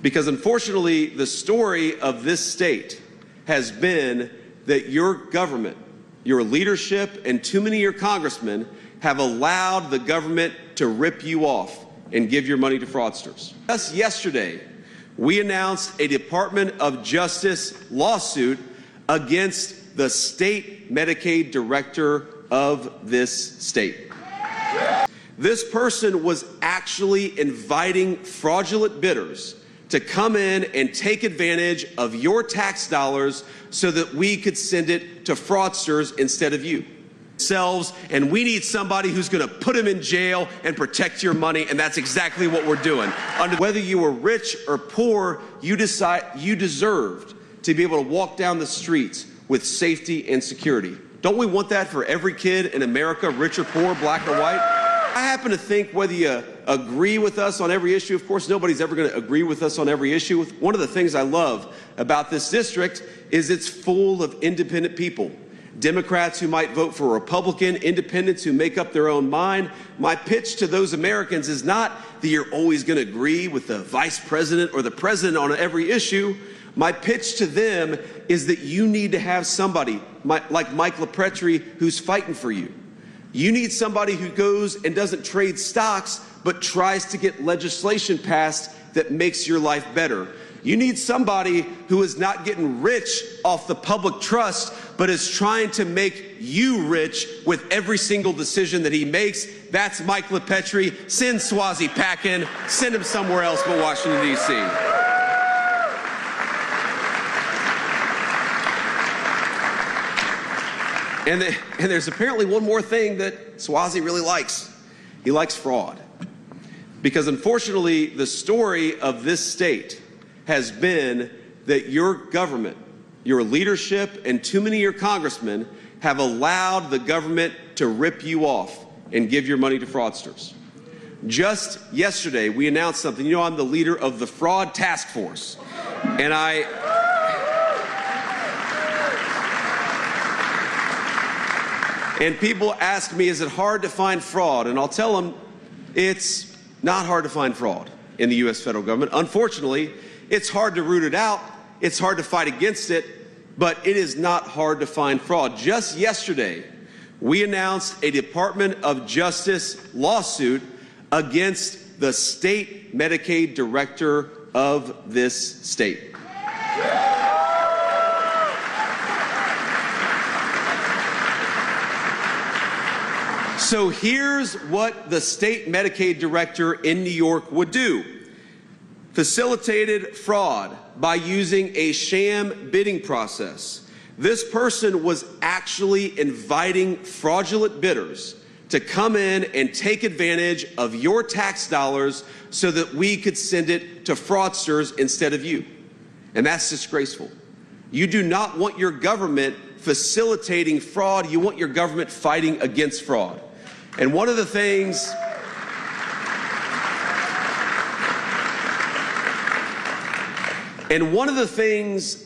Because unfortunately, the story of this state has been that your government, your leadership, and too many of your congressmen have allowed the government to rip you off and give your money to fraudsters. Just yesterday, we announced a Department of Justice lawsuit against the state Medicaid director of this state. This person was actually inviting fraudulent bidders to come in and take advantage of your tax dollars so that we could send it to fraudsters instead of you. And we need somebody who's going to put him in jail and protect your money, and that's exactly what we're doing. Whether you were rich or poor, you deserved to be able to walk down the streets with safety and security. Don't we want that for every kid in America, rich or poor, black or white? I happen to think whether you agree with us on every issue, of course, nobody's ever going to agree with us on every issue. One of the things I love about this district is it's full of independent people. Democrats who might vote for a Republican, independents who make up their own mind. My pitch to those Americans is not that you're always going to agree with the vice president or the president on every issue. My pitch to them is that you need to have somebody like Mike LaPretrie who's fighting for you. You need somebody who goes and doesn't trade stocks, but tries to get legislation passed that makes your life better. You need somebody who is not getting rich off the public trust, but is trying to make you rich with every single decision that he makes. That's Mike LaPretrie. Send Swazi packing. Send him somewhere else but Washington, D.C. And there's apparently one more thing that Swazi really likes. He likes fraud. Because unfortunately, the story of this state has been that your government, your leadership, and too many of your congressmen have allowed the government to rip you off and give your money to fraudsters. Just yesterday, we announced something. You know, I'm the leader of the Fraud Task Force. And people ask me, is it hard to find fraud? And I'll tell them, it's not hard to find fraud in the U.S. federal government. Unfortunately, it's hard to root it out. It's hard to fight against it, but it is not hard to find fraud. Just yesterday, we announced a Department of Justice lawsuit against the state Medicaid director of this state. So here's what the state Medicaid director in New York would do. Facilitated fraud by using a sham bidding process. This person was actually inviting fraudulent bidders to come in and take advantage of your tax dollars so that we could send it to fraudsters instead of you. And that's disgraceful. You do not want your government facilitating fraud. You want your government fighting against fraud. And one of the things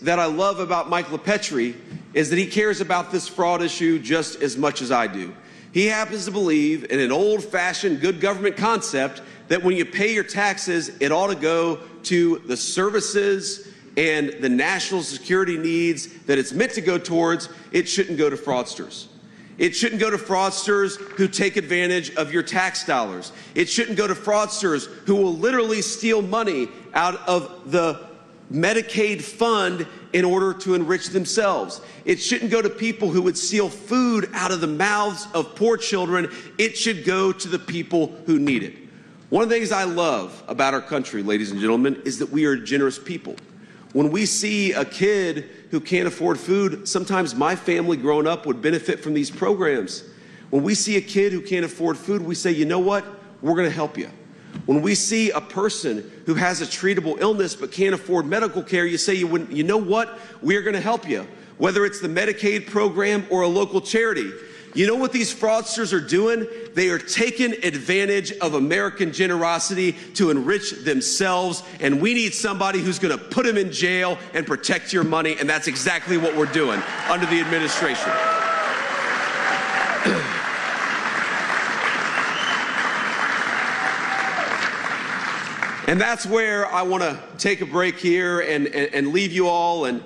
that I love about Mike LaPretrie is that he cares about this fraud issue just as much as I do. He happens to believe in an old-fashioned good government concept that when you pay your taxes, it ought to go to the services and the national security needs that it's meant to go towards. It shouldn't go to fraudsters. It shouldn't go to fraudsters who take advantage of your tax dollars. It shouldn't go to fraudsters who will literally steal money out of the Medicaid fund in order to enrich themselves. It shouldn't go to people who would steal food out of the mouths of poor children. It should go to the people who need it. One of the things I love about our country, ladies and gentlemen, is that we are generous people. When we see a kid who can't afford food, sometimes my family growing up would benefit from these programs. When we see a kid who can't afford food, we say, you know what? We're going to help you. When we see a person who has a treatable illness but can't afford medical care, you say, you know what? We're going to help you. Whether it's the Medicaid program or a local charity. You know what these fraudsters are doing? They are taking advantage of American generosity to enrich themselves, and we need somebody who's going to put them in jail and protect your money, and that's exactly what we're doing under the administration. And that's where I want to take a break here and leave you all. And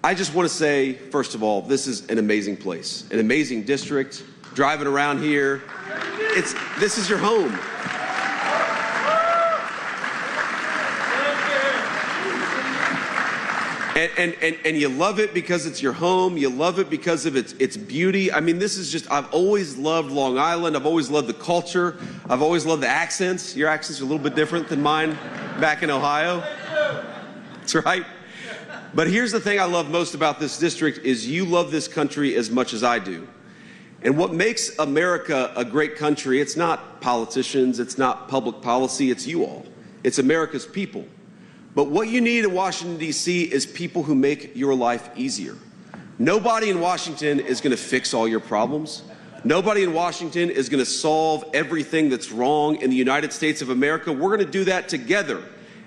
I just want to say, first of all, this is an amazing place, an amazing district. Driving around here, this is your home. And you love it because it's your home. You love it because of its beauty. I mean, this is just, I've always loved Long Island. I've always loved the culture. I've always loved the accents. Your accents are a little bit different than mine back in Ohio. That's right. But here's the thing I love most about this district is you love this country as much as I do. And what makes America a great country, it's not politicians, it's not public policy, it's you all. It's America's people. But what you need in Washington, D.C. is people who make your life easier. Nobody in Washington is going to fix all your problems. Nobody in Washington is going to solve everything that's wrong in the United States of America. We're going to do that together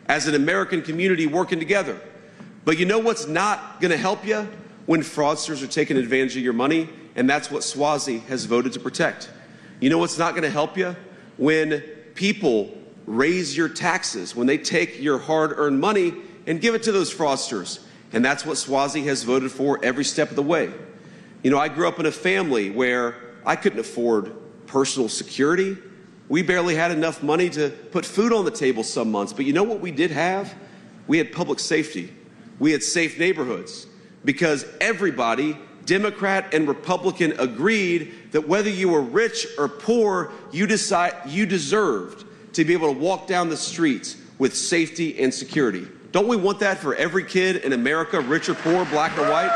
as an American community working together. But you know what's not going to help you? When fraudsters are taking advantage of your money, and that's what Swazi has voted to protect. You know what's not going to help you? When people raise your taxes, when they take your hard-earned money and give it to those fraudsters. And that's what Swazi has voted for every step of the way. You know, I grew up in a family where I couldn't afford personal security. We barely had enough money to put food on the table some months. But you know what we did have? We had public safety. We had safe neighborhoods. Because everybody, Democrat and Republican, agreed that whether you were rich or poor, you deserved to be able to walk down the streets with safety and security. Don't we want that for every kid in America, rich or poor, black or white?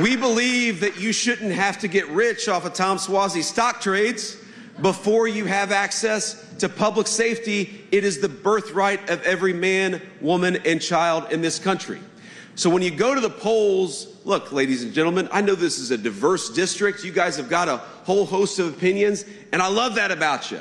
We believe that you shouldn't have to get rich off of Tom Swazi stock trades before you have access to public safety. It is the birthright of every man, woman, and child in this country. So when you go to the polls, look, ladies and gentlemen, I know this is a diverse district. You guys have got a whole host of opinions, and I love that about you.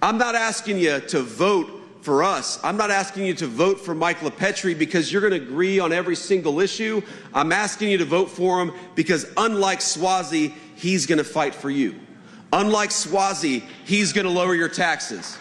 I'm not asking you to vote for us. I'm not asking you to vote for Mike LaPetri because you're going to agree on every single issue. I'm asking you to vote for him because unlike Swazi, he's going to fight for you. Unlike Swazi, he's going to lower your taxes.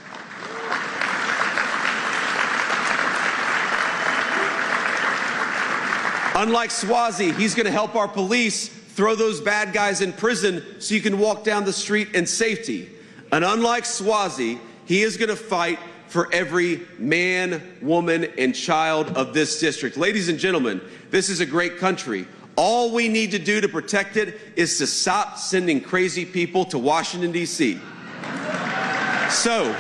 Unlike Swazi, he's going to help our police throw those bad guys in prison so you can walk down the street in safety. And unlike Swazi, he is going to fight for every man, woman, and child of this district. Ladies and gentlemen, this is a great country. All we need to do to protect it is to stop sending crazy people to Washington, D.C. So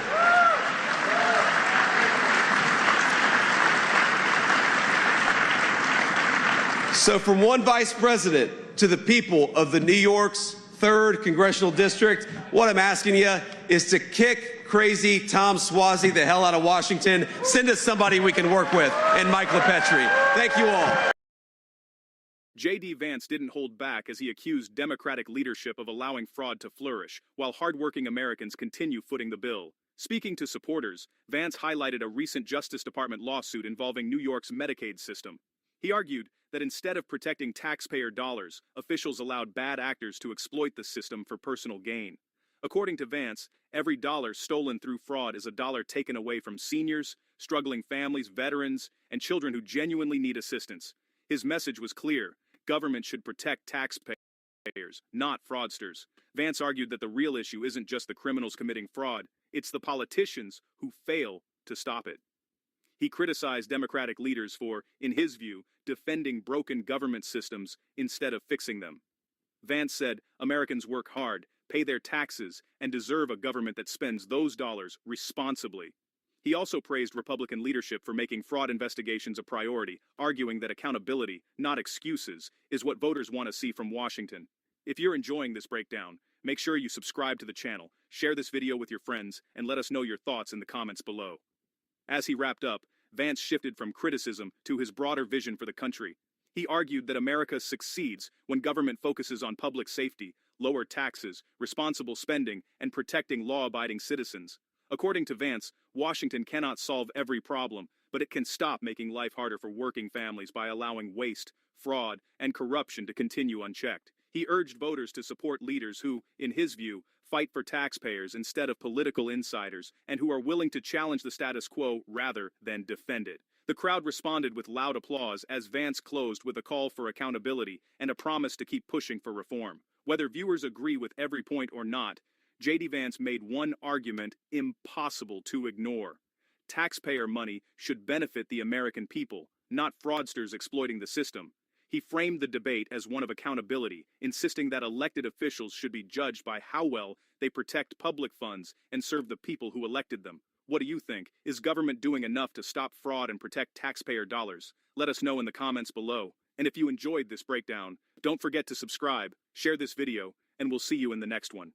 from one vice president to the people of the New York's 3rd Congressional District, what I'm asking you is to kick crazy Tom Swazi the hell out of Washington. Send us somebody we can work with, and Mike LaPetri. Thank you all. J.D. Vance didn't hold back as he accused Democratic leadership of allowing fraud to flourish, while hardworking Americans continue footing the bill. Speaking to supporters, Vance highlighted a recent Justice Department lawsuit involving New York's Medicaid system. He argued that instead of protecting taxpayer dollars, officials allowed bad actors to exploit the system for personal gain. According to Vance, every dollar stolen through fraud is a dollar taken away from seniors, struggling families, veterans, and children who genuinely need assistance. His message was clear: government should protect taxpayers, not fraudsters. Vance argued that the real issue isn't just the criminals committing fraud, it's the politicians who fail to stop it. He criticized Democratic leaders for, in his view, defending broken government systems instead of fixing them. Vance said Americans work hard, pay their taxes, and deserve a government that spends those dollars responsibly. He also praised Republican leadership for making fraud investigations a priority, arguing that accountability, not excuses, is what voters want to see from Washington. If you're enjoying this breakdown, make sure you subscribe to the channel, share this video with your friends, and let us know your thoughts in the comments below. As he wrapped up, Vance shifted from criticism to his broader vision for the country. He argued that America succeeds when government focuses on public safety, lower taxes, responsible spending, and protecting law-abiding citizens. According to Vance, Washington cannot solve every problem, but it can stop making life harder for working families by allowing waste, fraud, and corruption to continue unchecked. He urged voters to support leaders who, in his view, fight for taxpayers instead of political insiders and who are willing to challenge the status quo rather than defend it. The crowd responded with loud applause as Vance closed with a call for accountability and a promise to keep pushing for reform. Whether viewers agree with every point or not, J.D. Vance made one argument impossible to ignore. Taxpayer money should benefit the American people, not fraudsters exploiting the system. He framed the debate as one of accountability, insisting that elected officials should be judged by how well they protect public funds and serve the people who elected them. What do you think? Is government doing enough to stop fraud and protect taxpayer dollars? Let us know in the comments below. And if you enjoyed this breakdown, don't forget to subscribe, share this video, and we'll see you in the next one.